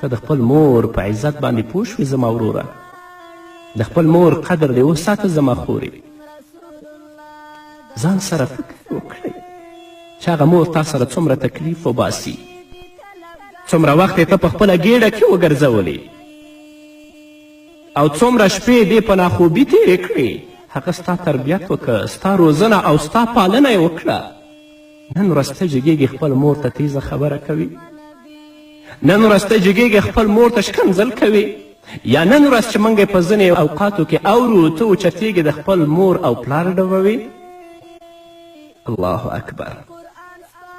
ته د خپل مور په عزت باندې پوه شوې زما وروره د خپل مور قدر دې وساته زما خورې ځان سره فکر وکړئ چې هغه مور تا سره څومره تکلیف وباسي څومره وخت یې ته په خپله ګېډه کې وګرځولې او څومره شپې دې په ناخوبي تېرې کړې هغه ستا تربیت وکړه ستا روزنه او ستا پالنه یې وکړه نن ورځ ته جګېږي خپل مور ته تیزه خبره کوي نن ورځ ته جګېږي خپل مور ته شکنځل کوي یا نن ورځ چې موږ په ځینې اوقاتو کې اورو ته اوچتېږي د خپل مور او پلار ډبوي الله اکبر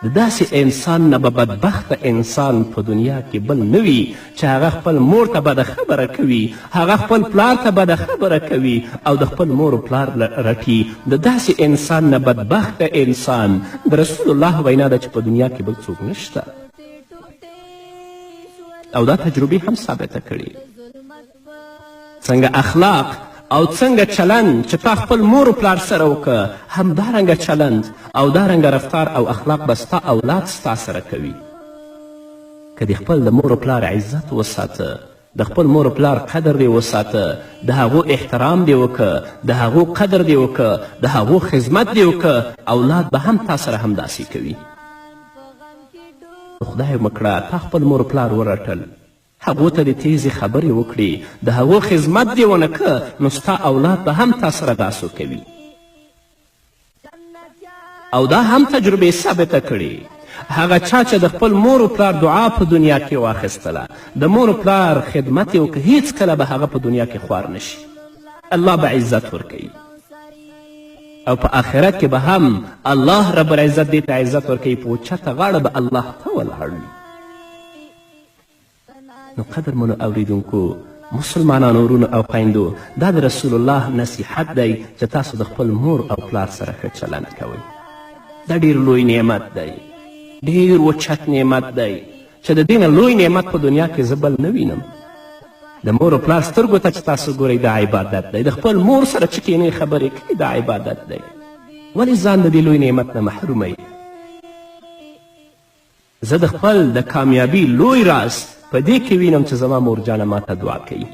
د داسې انسان نه به بدبخته انسان په دنیا کې بل نه وي چې هغه خپل مور ته بده خبره کوي هغه خپل پلار ته بده خبره کوي او د خپل مور و پلار رټي د داسې انسان نه بدبخته انسان د رسول الله وینا ده چې په دنیا کې بل څوک نشته او دا تجربې هم ثابته کړي څنګه اخلاق او څنګه چلند چې تا خپل مور و پلار سره وکړه همدارنګه چلند او دارنګه رفتار او اخلاق به ستا اولاد ستا سره کوي که د خپل د مور و پلار عزت وساته د خپل مور و پلار قدر دې وساته د هغو احترام دې وکړه د هغو قدر دې وکړه د هغو خدمت دې وکړه اولاد به هم تا سره همداسې کوي خدای مکړه تا خپل مور و پلار ورټل هغو ته د تیزې خبرې وکړي د هغو خدمت دې ونه که نو ستا اولاد به هم تا سره داسو کوي او دا هم تجربې ثابته کړي هغه چا چې د خپل مور و پلار دعا په دنیا کې واخیستله د مور و پلار خدمت یې وکړه هیڅکله به هغه په دنیا کې خوار نشي الله به عزت ورکوي او په آخرت کې به هم الله رب العزت دې ته عزت ورکوي په اوچته غاړه به الله ته ولاړ وي نو قدرمنو اوریدونکو مسلمانانو ورونو او خویندو دا د رسول الله نصیحت دی چې تاسو د خپل مور او پلار سره ښه چلند کوئ دا ډیر لوی نعمت دی ډیر اوچت نعمت دی چې د دې نه لوی نعمت په دنیا کې زه بل نه وینم د مور و پلار سترګو ته چې تاسو ګورئ دا عبادت دی د خپل مور سره چې کینې خبرې کوي دا عبادت دی ولې ځان د دې لوی نعمت نه محروموئ زه د خپل د کامیابي لوی راز په دې کې وینم چې زما مورجانه ماته دعا کوي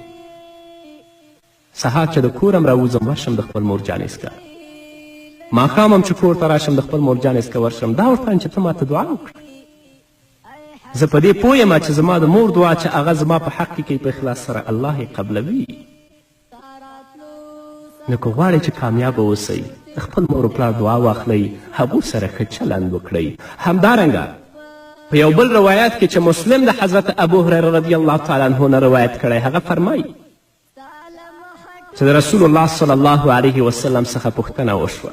سهار چې د کورم راوځم ورشم د خپل مورجانې څخه ماښام هم چې کور ته راشم د خپل مورجانې څخه ورشم دا ورته چې ته ماته دعا وکړه زه په دې پوه یم چې زما د مور دعا چې هغه زما په حق کې کوي په اخلاص سره الله یې قبلوي نو که غواړئ چې کامیابه اوسئ د خپل مور و پلار دعا واخلئ هغو سره ښه چلند وکړئ همدارنګه په یو بل روایت کې چې مسلم د حضرت ابو هریره رضی الله تعالی عنه نه روایت کړی هغه فرمایي چې د رسول الله صلی الله علیه وسلم څخه پوښتنه وشوه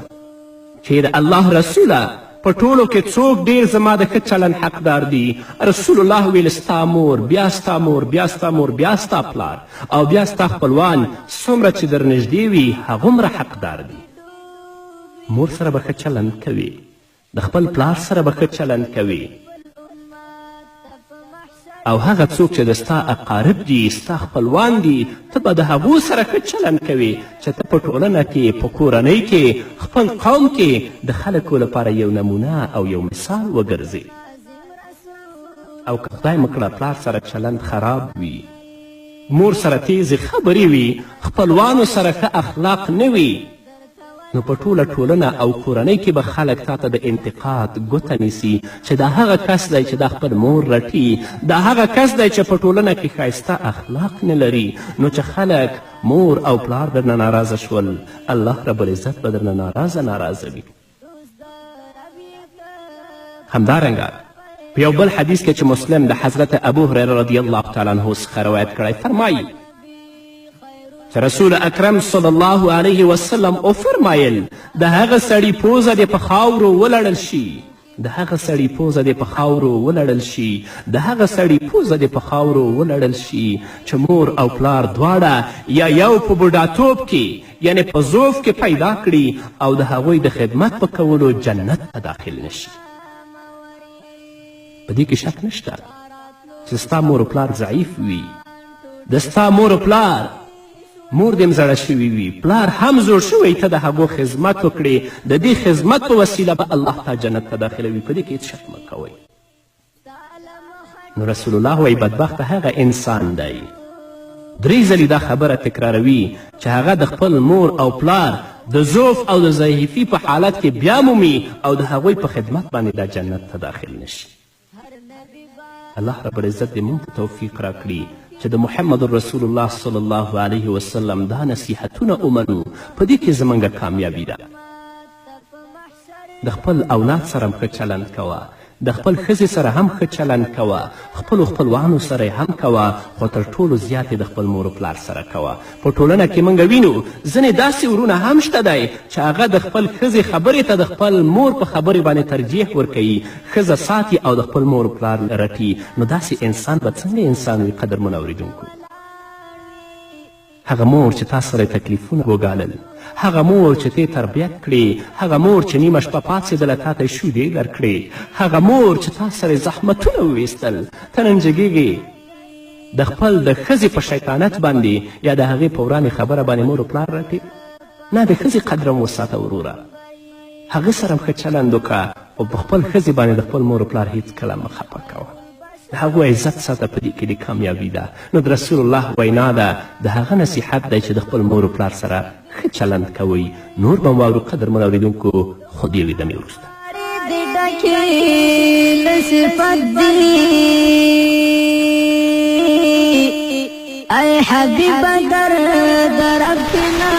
چې د الله رسوله په ټولو کې څوک ډیر زما د ښه چلند حقدار دي رسول الله ویل ستا مور بیا ستا مور بیا ستا مور بیا ستا پلار او بیا ستا خپلوان څومره چې در نږدې وي هغومره حقدار دي مور سره به ښه چلند کوي د خپل پلار سره به ښه چلند کوي او هغه څوک چې د ستا اقارب دي ستا خپلوان دي ته به د هغو سره ښه چلند کوي چې ته په ټولنه کې په کورنۍ کې خپل قوم کې د خلکو لپاره یو نمونه او یو مثال وګرځي او که خدای مکړه پلار سره چلند خراب وي مور سره تیزې خبرې وي خپلوانو سره ښه اخلاق نه وي نو په ټوله ټولنه او کورنۍ کې به خلک تا ته د انتقاد ګوته نیسي چې دا هغه کس دی چې دا خپل مور رټي دا هغه کس دی چې په ټولنه کې ښایسته اخلاق نه لري نو چې خلک مور او پلار درنه ناراضه شول الله رب العزت به درنه ناراضه وي همدارنګه په یو بل حدیث کې چې مسلم د حضرت ابو هریره رضی الله تعالی عنه څخه روایت کړی فرمایي چې رسول اکرم صلی الله علیه وسلم وفرمایل د هغه سړي پوزه دې په خاورو ولړل شي د هغه سړي پوزه دې په خاورو ولړل شي د هغه سړي پوزه دې په خاورو ولړل شي چې مور او پلار دواړه یا یو په بوډاتوب کې یعنی په زوف کې پیدا کړي او د هغوی د خدمت په کولو جنت ته داخل نشي په دې کې شک نشته چې ستا مور و پلار ضعیف وي د ستا مور و پلار مور دې زړه شوي وي پلار هم زوړ شوی ته د هغو خدمت وکړې د دې خدمت په وسیله به الله تا جنت ته داخلوي په دې کې هېڅ شک مه کوئ نو رسول الله وایي بدبخته هغه انسان دی 3 ځلې دا خبره تکراروي چې هغه د خپل مور او پلار د ضعف او د ضعیفي په حالت کې بیا مومي او د هغوی په خدمت باندې دا جنت ته داخل نشي. الله رب العزت دې موږ ته توفیق راکړي چې د محمد رسول الله صلی الله علیه وسلم دا نصیحتونه ومنو. په دې کې زموږ کامیابي ده. د خپل اولاد سره هم ښه چلند کوه، د خپل ښځې سره هم ښه چلند کوه، خپلو خپلوانو سره هم کوه، خو تر ټولو زیات د خپل مور و پلار سره کوه. په ټولنه کې موږ وینو ځینې داسې ورونه هم شته دی چې هغه د خپل ښځې خبرې ته د خپل مور په خبرې باندې ترجیح ورکوي، ښځه ساتي او د خپل مور و پلار رټي. نو داسې انسان به څنګه انسان وي قدرمنو اورېدونکو؟ هغه مور چې تا سره تکلیفونه وګالل، هغه مور چې تی تربیت کړې، هغه مور چې نیمه شپه پاڅېدله تا ته شودې درکړې، هغه مور چې تا سره زحمتونه وویستل، ته نن جګېږې د خپل د ښځې په شیطانت باندې یا د هغې په ورانې خبره باندې مور و پلار رټې. نه، د ښځې قدر هم وساته وروره، هغه سره هم ښه چلند وکړه او په خپل ښځې باندې د خپل مور و پلار هیڅکله مه خفه کوه. د هغو عزت ساته، په دې کې د کامیابي ده. نو د رسول الله وینا ده، د هغه نصیحت دی چې د خپل مور و پلار سره ښه چلند کوئ. نور به واورو قدرمن اورېدونکو، خو د یوې دمې وروسته. ای حبیب در ربنا